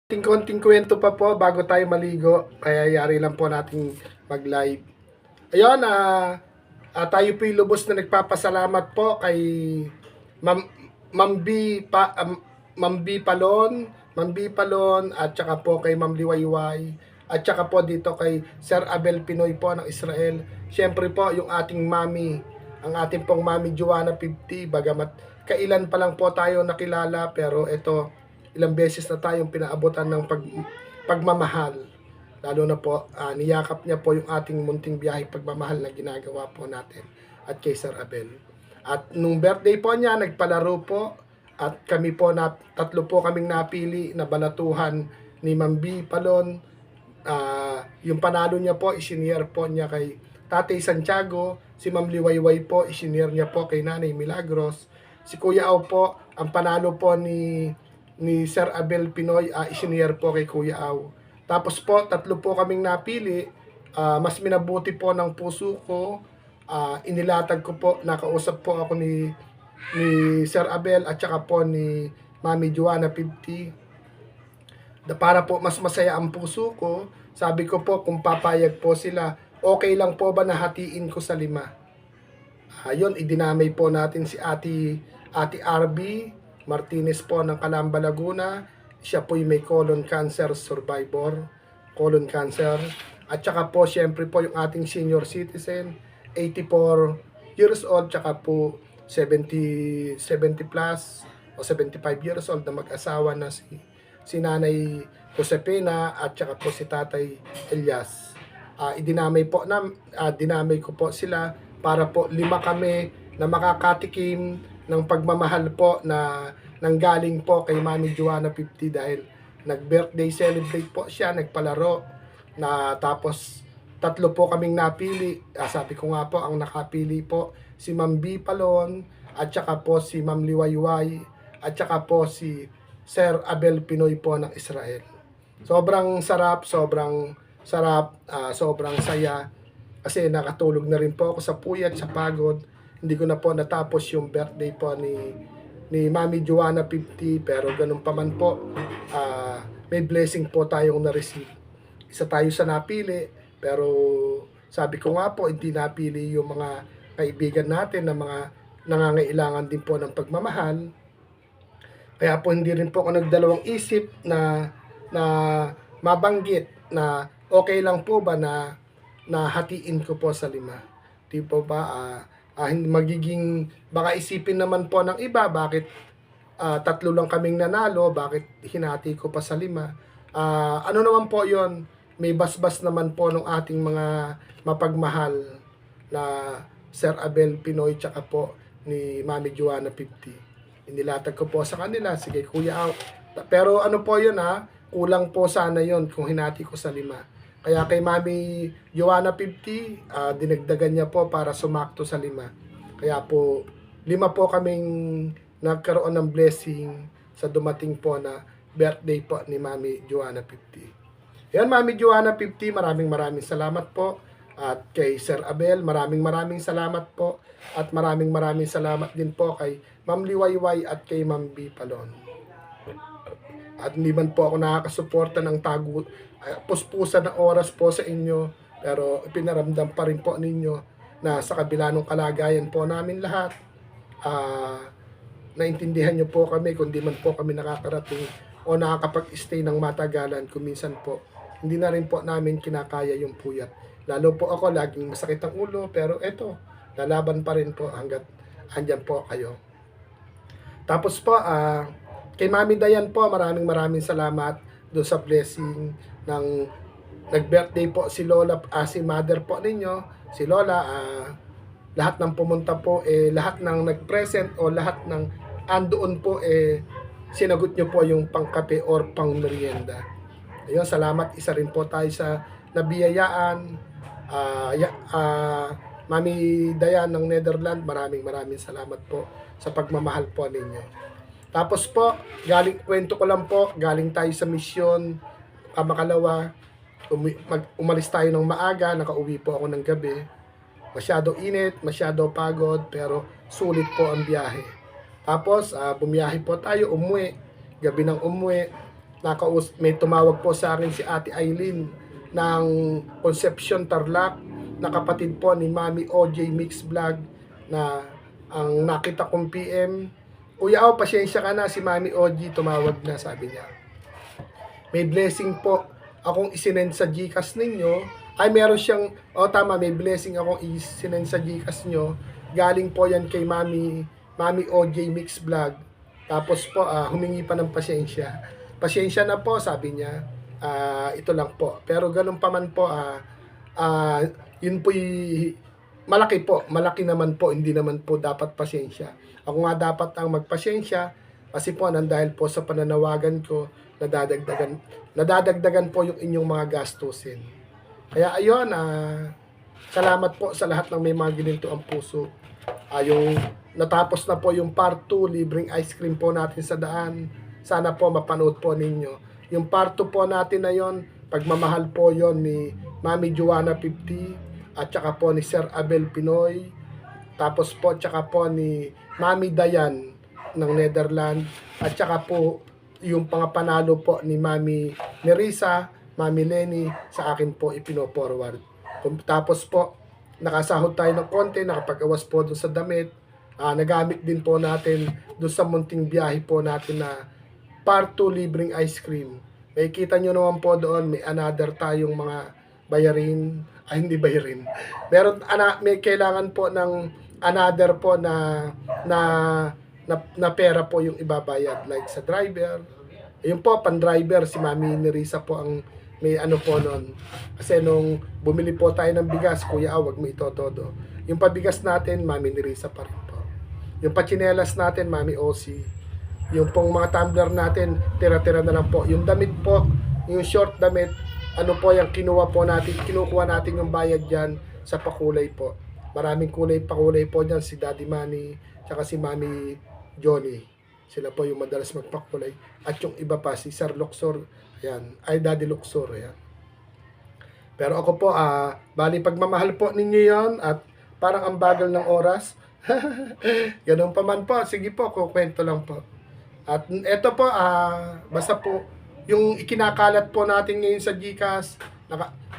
Konting kwento pa po bago tayo maligo, kaya yari lang po nating mag-live. Ayun, tayo po'y lubos na nagpapasalamat po kay Ma'am Ma'am B pa Ma'am B Palon, Ma'am B Palon at saka po kay Ma'am Liwayway at saka po dito kay Sir Abel Pinoy po ng Israel. Siyempre po yung ating mami, ang ating pong mami Joanna 50, bagamat kailan pa lang po tayo nakilala, pero ito ilang beses na tayong pinaabutan ng pagmamahal. Lalo na po, niyakap niya po yung ating munting biyahe pagmamahal na ginagawa po natin at kay Sir Abel. At nung birthday po niya, nagpalaro po at kami po, tatlo po kaming napili na balatuhan ni Ma'am B Palon. Yung panalo niya po, isinyer po niya kay Tatay Santiago. Si Ma'am Liwayway po, isinyer niya po kay Nanay Milagros. Si Kuya Au po, ang panalo po ni Sir Abel Pinoy, isinyer po kay Kuya Au. Tapos po, tatlo po kaming napili. Mas minabuti po ng puso ko. Inilatag ko po, nakausap po ako ni Sir Abel at saka po ni Mami Joanna 50. Para po mas masaya ang puso ko, sabi ko po kung papayag po sila, okay lang po ba na hatiin ko sa 5? Yun, idinamay po natin si Ate RB Martinez po ng Calamba, Laguna. Siya po'y may colon cancer survivor, colon cancer. At saka po, syempre po yung ating senior citizen, 84 years old, tsaka po 70 plus o 75 years old na mag-asawa na si Nanay Josepina at saka po si Tatay Elias. Idinamay po dinamay ko po sila para po 5 kami na makakatikim ng pagmamahal po na nanggaling po kay Mami Joanna 50 dahil nag-birthday celebrate po siya, nagpalaro na tapos tatlo po kaming napili. Sabi ko nga po, ang nakapili po si Ma'am B Palon at saka po si Ma'am Liwayway at saka po si Sir Abel Pinoy po ng Israel. Sobrang sarap, sobrang saya kasi nakatulog na rin po ako sa puyat, sa pagod. Hindi ko na po natapos yung birthday po ni Mami Joanna 50, pero ganun pa man po, may blessing po tayong na-receive. Isa tayo sa napili, pero sabi ko nga po, hindi napili yung mga kaibigan natin na mga nangangailangan din po ng pagmamahal. Kaya po hindi rin po ako nagdalawang isip na mabanggit na okay lang po ba na hatiin ko po sa 5. Di po ba, magiging, baka isipin naman po ng iba, bakit tatlo lang kaming nanalo, bakit hinati ko pa sa 5? Ano naman po yon, may basbas naman po ng ating mga mapagmahal na Sir Abel Pinoy tsaka po ni Mami Joanna 50. Inilatag ko po sa kanila, sige Kuya Au. Pero ano po yun, kulang po sana yon kung hinati ko sa 5. Kaya kay Mami Joanna 50, dinagdagan niya po para sumakto sa 5. Kaya po, 5 po kaming nagkaroon ng blessing sa dumating po na birthday po ni Mami Joanna 50. Yan, Mami Joanna 50, maraming salamat po. At kay Sir Abel, maraming salamat po. At maraming salamat din po kay Ma'am Liwayway at kay Ma'am B Palon. At hindi man po ako nakakasuporta ng puspusan ng oras po sa inyo, pero pinaramdam pa rin po ninyo na sa kabila ng kalagayan po namin lahat, naintindihan nyo po kami kung di man po kami nakakarating o nakakapag-stay ng matagalan. Kuminsan po, hindi na rin po namin kinakaya yung puyat. Lalo po ako, laging masakit ang ulo, pero eto, lalaban pa rin po hanggat andyan po kayo. Tapos po, kay Mami Dayan po, maraming salamat doon sa blessing ng nag-birthday po si Lola, si mother po ninyo, si Lola. Lahat ng pumunta po, lahat ng nag-present o lahat ng andoon po, sinagot nyo po yung pangkape or pang merienda. Ayun, salamat. Isa rin po tayo sa nabiyayaan. Mami Dayan ng Netherlands, maraming salamat po sa pagmamahal po ninyo. Tapos po, kwento ko lang po, galing tayo sa misyon, Kamakalawa, umalis tayo ng maaga, nakauwi po ako ng gabi. Masyado init, masyado pagod, pero sulit po ang biyahe. Tapos, bumiyahe po tayo, umuwi, gabi ng umuwi, may tumawag po sa akin si Ate Eileen ng Concepcion Tarlac, na kapatid po ni Mami OJ Mix Vlog, na ang nakita kong PM, Kuya Au, pasensya ka na, si Mami OJ tumawag na, sabi niya. May blessing po akong isinend sa GCash ninyo. Ay, meron siyang, tama, may blessing akong isinend sa GCash nyo. Galing po yan kay Mami OJ Mix Vlog. Tapos po, humingi pa ng pasensya. Pasensya na po, sabi niya. Ito lang po. Pero ganun pa man po, yun po malaki naman po, hindi naman po dapat pasensya. Ako nga dapat ang magpasensya kasi po dahil po sa pananawagan ko, nadadagdagan po yung inyong mga gastusin. Kaya ayun, salamat po sa lahat ng may mga gininto ang puso. Yung natapos na po yung part 2, libreng ice cream po natin sa daan. Sana po mapanood po ninyo. Yung part 2 po natin na yon, pagmamahal po yon ni Mami Joanna 50 at saka po ni Sir Abel Pinoy. Tapos po tsaka po ni Mami Dayan ng Netherlands at saka po yung pangapanalo po ni Mami Nerissa, Mami Lenny, sa akin po ipino-forward. Tapos po nakasahod tayo ng konti, nakapag-awas po doon sa damit. Nagamit din po natin doon sa munting biyahe po natin na part 2 libreng ice cream. May kita nyo naman po doon, may another tayong mga bayarin, hindi bayarin. May kailangan po ng another po na pera po yung ibabayad, like sa driver. Ayun po, pan-driver, si Mami Nerissa po ang may ano po nun. Kasi nung bumili po tayo ng bigas, Kuya Awag, may ito-todo. Yung pabigas natin, Mami Nerissa pa rin po. Yung pachinelas natin, Mami Osi. Yung pong mga tumbler natin, tira-tira na lang po. Yung damit po, yung short damit, ano po yung kinukuha natin yung bayad dyan sa pakulay po. Maraming pakulay po dyan, si Daddy Manny, tsaka si Mami Johnny. Sila po yung madalas magpakulay. At yung iba pa, si Sir Luxor, ayan, ay Daddy Luxor, ayan. Pero ako po, bali pagmamahal po ninyo yon at parang ang bagal ng oras. Ganun pa man po, sige po, kukwento lang po. At eto po, basta po, yung ikinakalat po natin ngayon sa GCash,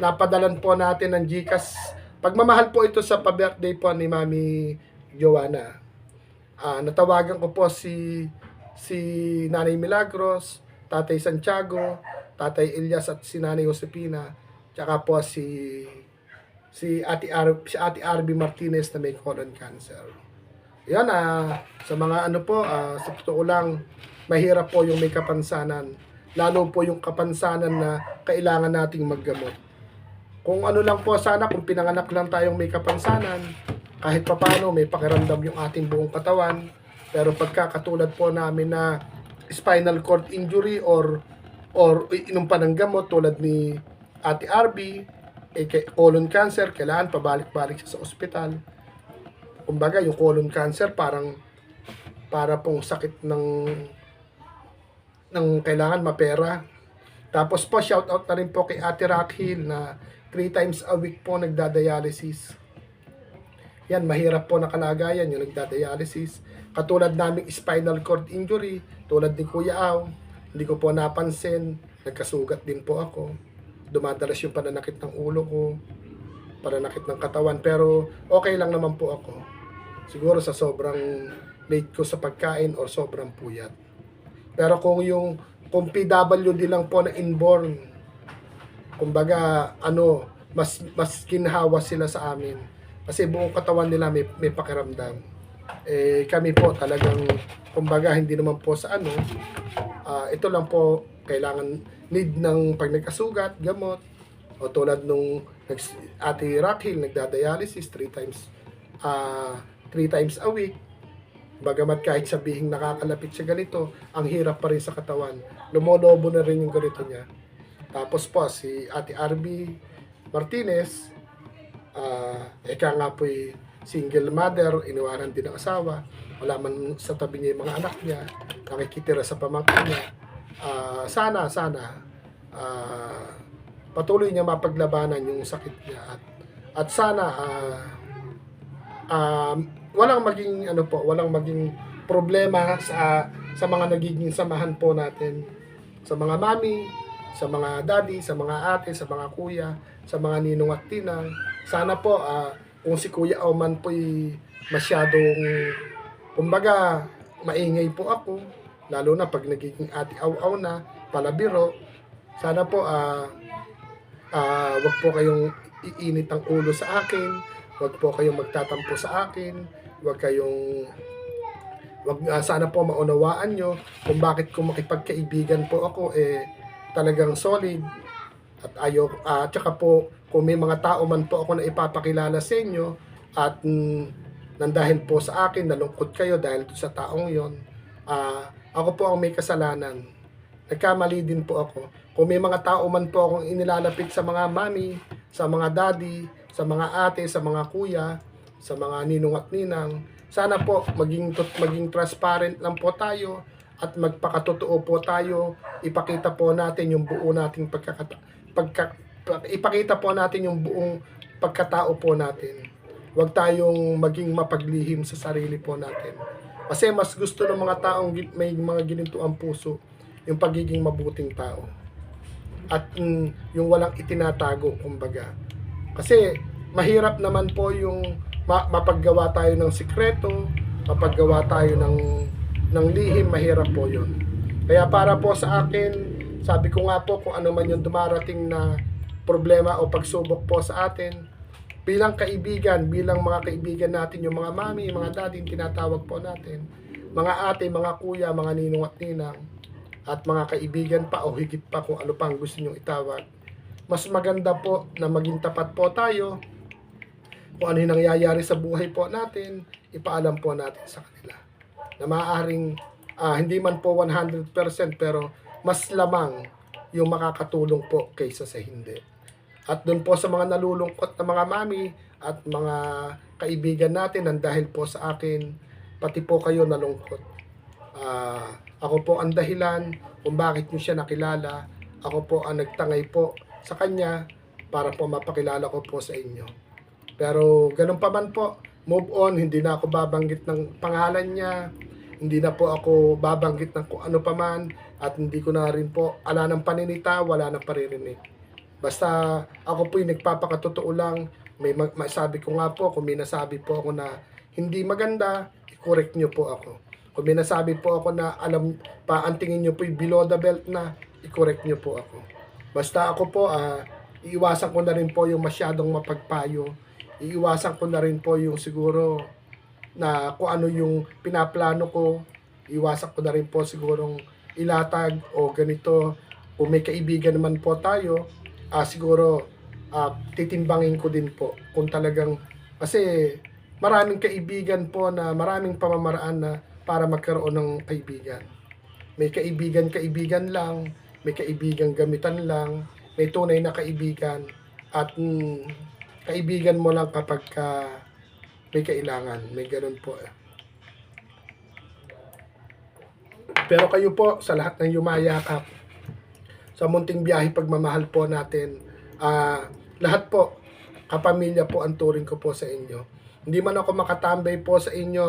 napadalan po natin ng GCash. Pagmamahal po ito sa pa-birthday po ni Mami Joanna. Natawagan ko po si Nanay Milagros, Tatay Santiago, Tatay Elias at si Nanay Josepina, tsaka po si Ate Arby Martinez na may colon cancer. Yan, sa mga ano po, sa totoo lang, mahirap po yung may kapansanan. Lalo po yung kapansanan na kailangan nating maggamot. Kung ano lang po sana, kung pinanganak lang tayong may kapansanan, kahit papano may pakiramdam yung ating buong katawan. Pero pagkakatulad po namin na spinal cord injury or inom pa ng gamot tulad ni Ate Arby, colon cancer, kailangan pabalik-balik siya sa ospital. Kumbaga, yung colon cancer para pong sakit ng kailangan mapera. Tapos po, shout out na rin po kay Ate Rakhil na 3 times a week po nagdadialysis. Yan, mahirap po na kalagayan yung nagdadialysis. Katulad naming spinal cord injury, tulad ni Kuya Au, hindi ko po napansin, nagkasugat din po ako. Dumadalas yung pananakit ng ulo ko, pananakit ng katawan, pero okay lang naman po ako. Siguro sa sobrang late ko sa pagkain or sobrang puyat. Pero kung PWD lang po na inborn, kumbaga mas ginhawa sila sa amin kasi buong katawan nila may pakiramdam. Kami po talagang kumbaga hindi naman po sa ito lang po kailangan need ng pag nagkasugat, gamot, o tulad nung Ate Rakhil nagdadialysis 3 times a week. Bagamat kahit sabihin nakakalapit siya ganito, ang hirap pa rin sa katawan. Lumolobo na rin yung ganito niya. Tapos po si Ate Arby Martinez, eka nga po'y single mother, iniwanan din ng asawa, wala man sa tabi niya yung mga anak niya, nakikitira sa pamangkin niya. Sana patuloy niya mapaglabanan yung sakit niya at sana walang maging problema sa mga nagiging samahan po natin sa mga mami, sa mga daddy, sa mga ate, sa mga kuya, sa mga ninong at tinang. Sana po kung si Kuya Auman po'y masyadong, kumbaga, maingay po ako, lalo na pag nagiging ate aw-aw na, palabiro. Sana po wag po kayong iinit ang ulo sa akin, wag po kayong magtatampo sa akin, wag kayong sana po maunawaan nyo kung bakit ko makipagkaibigan po ako talagang solid at ayaw tsaka po kung may mga tao man po ako na ipapakilala sa inyo at nang dahil po sa akin nalungkot kayo dahil sa taong yon, ako po ang may kasalanan, nagkamali din po ako. Kung may mga tao man po akong inilalapit sa mga mami, sa mga daddy, sa mga ate, sa mga kuya, sa mga ninong at ninang, sana po maging transparent lang po tayo at magpakatotoo po tayo. Ipakita po natin yung buo nating ipakita po natin yung buong pagkatao po natin. Huwag tayong maging mapaglihim sa sarili po natin. Kasi mas gusto ng mga taong may mga gininto ang puso yung pagiging mabuting tao. At yung walang itinatago, kumbaga. Kasi mahirap naman po yung mapaggawa tayo ng sikreto, mapaggawa tayo ng lihim, mahirap po yun. Kaya para po sa akin, sabi ko nga po kung ano man yung dumarating na problema o pagsubok po sa atin, bilang kaibigan, bilang mga kaibigan natin, yung mga mami, mga daddy, tinatawag po natin, mga ate, mga kuya, mga ninong at ninang, at mga kaibigan pa o higit pa kung ano pang gusto nyong itawag, mas maganda po na maging tapat po tayo. Kung ano yung nangyayari sa buhay po natin, ipaalam po natin sa kanila. Na maaaring hindi man po 100% pero mas lamang yung makakatulong po kaysa sa hindi. At doon po sa mga nalulungkot na mga mami at mga kaibigan natin nang dahil po sa akin, pati po kayo nalungkot. Ako po ang dahilan kung bakit niyo siya nakilala. Ako po ang nagtangay po sa kanya para po mapakilala ko po sa inyo. Pero ganun pa man po, move on, hindi na ako babanggit ng pangalan niya, hindi na po ako babanggit ng kung ano pa man, at hindi ko na rin po, ala ng paninita, wala ng paririnig. Basta ako po yung nagpapakatotoo lang, masabi ko nga po, kung may nasabi po ako na hindi maganda, i-correct nyo po ako. Kung may nasabi po ako na alam pa, ang tingin nyo po yung below the belt na, i-correct nyo po ako. Basta ako po, iiwasan ko na rin po yung masyadong mapagpayo. Iiwasan ko na rin po yung siguro na kung ano yung pinaplano ko. Iiwasan ko na rin po sigurong ilatag o ganito. Kung may kaibigan naman po tayo, siguro titimbangin ko din po kung talagang, kasi maraming kaibigan po na maraming pamamaraan na para magkaroon ng kaibigan. May kaibigan lang, may kaibigan gamitan lang, may tunay na kaibigan, at kaibigan mo lang kapag may kailangan, may ganun po. Pero kayo po, sa lahat ng yumayakap, sa munting biyahe pagmamahal po natin, lahat po, kapamilya po ang turing ko po sa inyo. Hindi man ako makatambay po sa inyo,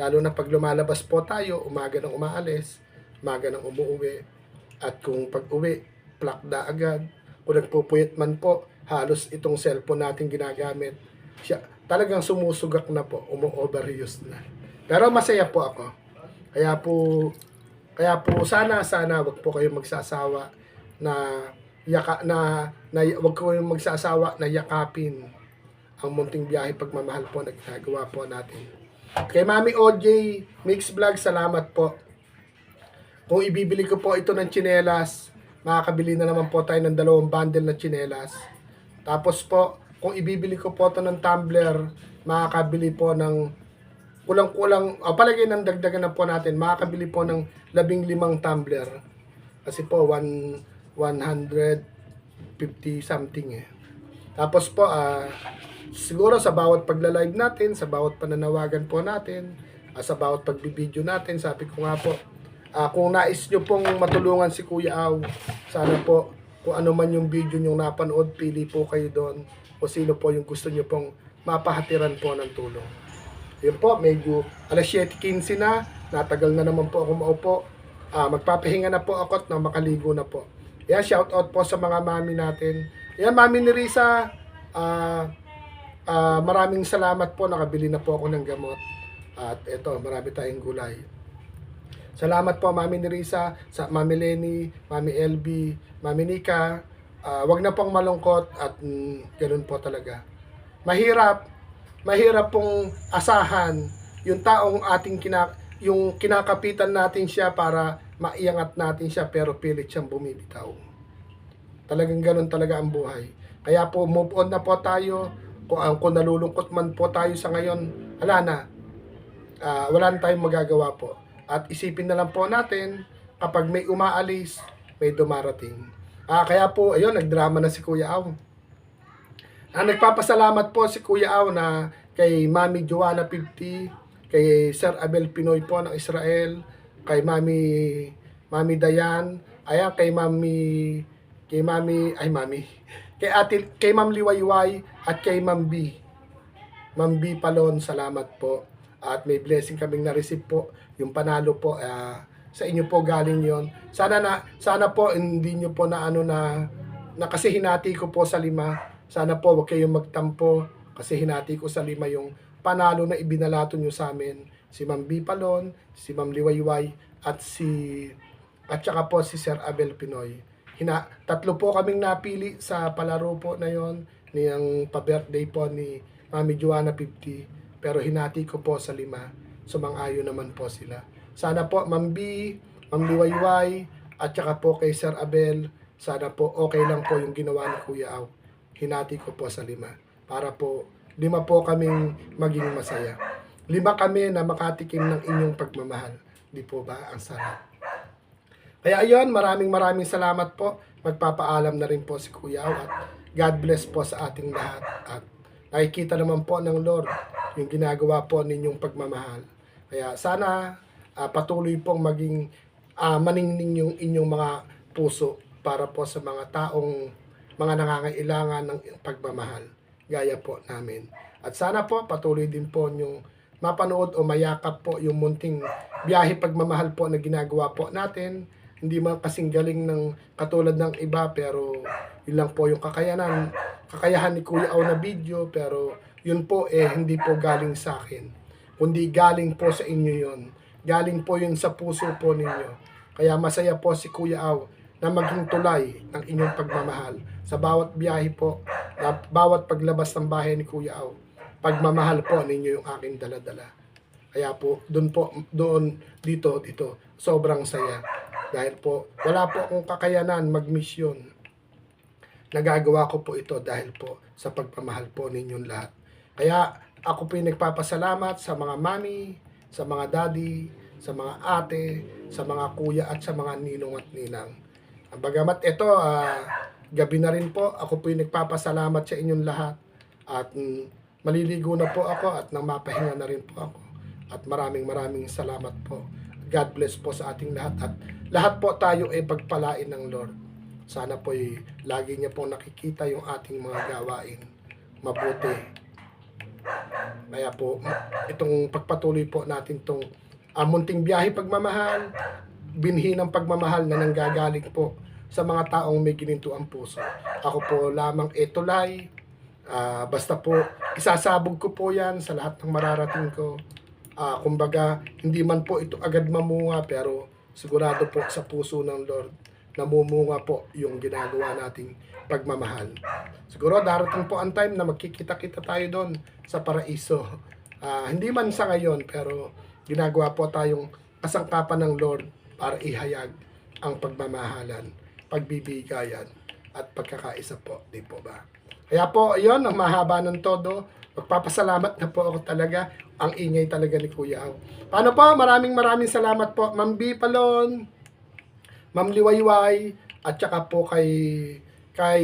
lalo na pag lumalabas po tayo, umaga ng umaalis, umaga ng umuwi, at kung pag-uwi, plakda agad. Kung nagpupuyat man po, halos itong cellphone natin ginagamit, talagang sumusugak na po, umu-overuse na. Pero masaya po ako. Kaya po sana wag po kayong magsasawa na wag ko kayong magsasawa na yakapin ang munting biyahe pagmamahal po na ginagawa po natin. Kay Mami OJ Mix Vlog, salamat po. Kung ibibili ko po ito ng tsinelas, makakabili na naman po tayo ng 2 bundle na tsinelas. Tapos po, kung ibibili ko po ito ng tumbler, makakabili po ng kulang-kulang, palagay ng dagdagan na po natin, makakabili po ng 15 tumbler. Kasi po, 150 something eh. Tapos po, siguro sa bawat pagla-live natin, sa bawat pananawagan po natin, sa bawat pagbibideo natin, sabi ko nga po, kung nais nyo pong matulungan si Kuya Aw, sana po, kung ano man yung video nyo napanood, pili po kayo doon, o sino po yung gusto nyo pong mapahatiran po ng tulong. Yun po, medyo alas 7:15 na, natagal na naman po ako maupo. magpapahinga na po ako at na makaligo na po. Yan, shout out po sa mga mami natin. Yan, mami ni Risa, maraming salamat po, nakabili na po ako ng gamot. At ito, marami tayong gulay. Salamat po mami ni Risa, sa mami Lenny, mami LB, mami Nika. Wag na pong malungkot at ganoon po talaga. Mahirap pong asahan yung taong yung kinakapitan natin siya para maiangat natin siya pero pilit siyang bumibitaw. Talagang ganun talaga ang buhay. Kaya po move on na po tayo. Kung nalulungkot man po tayo sa ngayon, wala na tayong magagawa po. At isipin na lang po natin kapag may umaalis, may dumarating. Kaya po, ayun, nagdrama na si Kuya Aw. Nagpapasalamat po si Kuya Aw na kay Mami Joanna 50, kay Sir Abel Pinoy po ng Israel, kay Mami Dayan, ayan, kay Ma'am Liwayway at kay Ma'am B. Ma'am B Palon, salamat po. At may blessing kaming na-receive po, yung panalo po, sa inyo po galing yon. Sana po hindi nyo po na kasi hinati ko po sa 5. Sana po wag kayong magtampo kasi hinati ko sa 5 yung panalo na ibinalato nyo sa amin. Si Ma'am B Palon, si Ma'am Liwayway, at saka po si Sir Abel Pinoy. Tatlo po kaming napili sa palaro po na yon, niyang pa-birthday po ni Mami Joanna 50. Pero hinati ko po sa 5. Sumang-ayon naman po sila. Sana po Ma'am B, Ma'am Liwayway, at saka po kay Sir Abel, sana po okay lang po yung ginawa ni Kuya Aw. Hinati ko po sa 5. Para po 5 po kaming maging masaya. 5 kami na makatikim ng inyong pagmamahal. Di po ba ang sarap? Kaya ayun, maraming salamat po. Magpapaalam na rin po si Kuya Aw at God bless po sa ating lahat. At nakikita naman po ng Lord yung ginagawa po ninyong pagmamahal. Kaya sana patuloy pong maging maningning yung inyong mga puso para po sa mga mga nangangailangan ng pagmamahal. Gaya po namin. At sana po patuloy din po yung mapanood o mayakap po yung munting biyahe pagmamahal po na ginagawa po natin. Hindi man kasing galing ng katulad ng iba pero yun lang po yung kakayahan ni Kuya Aw na video, pero yun po hindi po galing sa akin. Kundi galing po sa inyo yun. Galing po yun sa puso po ninyo. Kaya masaya po si Kuya Aw na maging tulay ng inyong pagmamahal. Sa bawat biyahe po, bawat paglabas ng bahay ni Kuya Aw, pagmamahal po ninyo yung aking daladala. Kaya po, dito, sobrang saya. Dahil po, wala po akong kakayanan mag-mission. Nagagawa ko po ito dahil po sa pagpamahal po ninyong lahat. Kaya ako po nagpapasalamat sa mga mami, sa mga daddy, sa mga ate, sa mga kuya at sa mga ninong at ninang. Bagamat ito, gabi na rin po, ako po nagpapasalamat sa inyong lahat. At maliligo na po ako at nang mapahinga na rin po ako. At maraming salamat po. God bless po sa ating lahat. At lahat po tayo ay pagpalain ng Lord. Sana po lagi niya po nakikita yung ating mga gawain mabuti. Kaya po, itong pagpatuloy po natin itong munting biyahe pagmamahal, binhi ng pagmamahal na nanggagaling po sa mga taong may ginintuang puso. Ako po lamang tulay. Basta po, isasabog ko po yan sa lahat ng mararating ko. Kumbaga, hindi man po ito agad mamunga, pero sigurado po sa puso ng Lord, namumunga po yung ginagawa nating pagmamahal. Siguro darating po ang time na magkikita-kita tayo doon sa paraiso. Hindi man sa ngayon, pero ginagawa po tayong kasangkapan ng Lord para ihayag ang pagmamahalan, pagbibigayan, at pagkakaisa po. Di po ba? Kaya po, yun, ang mahaba ng todo. Magpapasalamat na po ako talaga. Ang ingay talaga ni Kuya Aw. Paano po? Maraming salamat po. Ma'am B Palon, Ma'am Liwayway, at saka po kay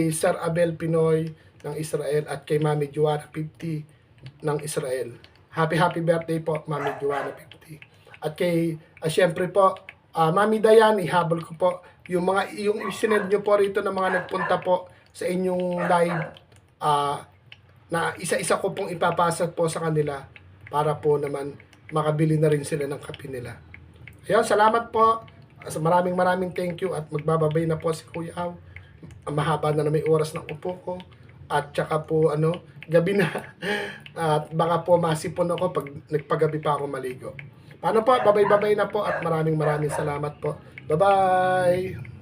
Sir Abel Pinoy ng Israel at kay Mami Joanna 50 ng Israel. Happy birthday po, Mami Joanna 50. At syempre po, Mami Dayan, ihabol ko po yung isinend nyo po rito ng mga nagpunta po sa inyong live, na isa-isa ko pong ipapasa po sa kanila para po naman makabili na rin sila ng kape nila. Ayun, salamat po. Maraming thank you at magbababay na po si Kuya Aw. Mahaba na may oras ng upo ko. At tsaka po gabi na. At baka po masipon ako pag nagpagabi pa ako maligo. Paano po? Babay-babay na po at maraming salamat po. Bye-bye!